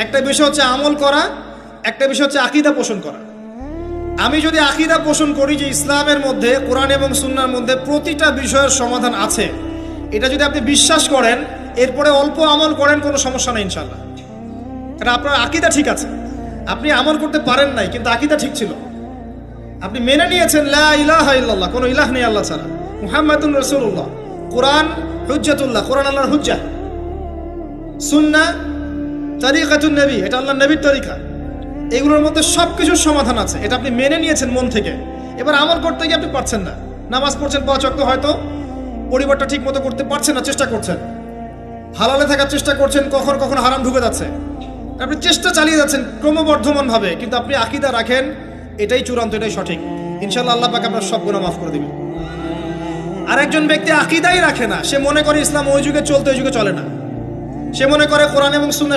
একটা বিষয় হচ্ছে আমল করা, একটা বিষয় হচ্ছে আকীদা পোষণ করা। আমি যদি আকীদা পোষণ করি যে ইসলামের মধ্যে, কোরআন এবং সুন্নাহর মধ্যে প্রতিটা বিষয়ের সমাধান আছে, এটা যদি আপনি বিশ্বাস করেন, এরপরে অল্প আমল করেন, কোনো সমস্যা নেই ইনশাআল্লাহ। কারণ আপনার আকীদা ঠিক আছে। আপনি আমল করতে পারেন নাই, কিন্তু আকীদা ঠিক ছিল। আপনি মেনে নিয়েছেন লা ইলাহা ইল্লাল্লাহ, কোনো ইলাহ নেই আল্লাহ ছাড়া, মুহাম্মাদুর রাসূলুল্লাহ, কোরআন হুজ্জাতুল্লাহ, কোরআন আল্লাহর হুজ্জা, সুন্নাহ তরিকাতুন নবী, এটা আল্লাহর নবীর তরিকা। এগুলোর মধ্যে সব কিছুর সমাধান আছে, এটা আপনি মেনে নিয়েছেন মন থেকে। এবার আমল করতে গিয়ে আপনি পারছেন না। নামাজ পড়ছেন 5 ওয়াক্ত, হয়তো পরিবারটা ঠিক মতো করতে পারছেন না, চেষ্টা করছেন, হালালে থাকার চেষ্টা করছেন, কখন কখন হারাম ঢুকে যাচ্ছে, আপনি চেষ্টা চালিয়ে যাচ্ছেন ক্রমবর্ধমানভাবে, কিন্তু আপনি আকীদা রাখেন, এটাই চূড়ান্ত, এটাই সঠিক, ইনশাআল্লাহ আল্লাহ পাক আপনার সব গুনাহ মাফ করে দিবেন। আরেকজন ব্যক্তি আকীদাই রাখে না, সে মনে করে ইসলাম ওই যুগে চলতে, ওই যুগে চলে না। সে মনে করে কোরআন এবং সুন্নাহ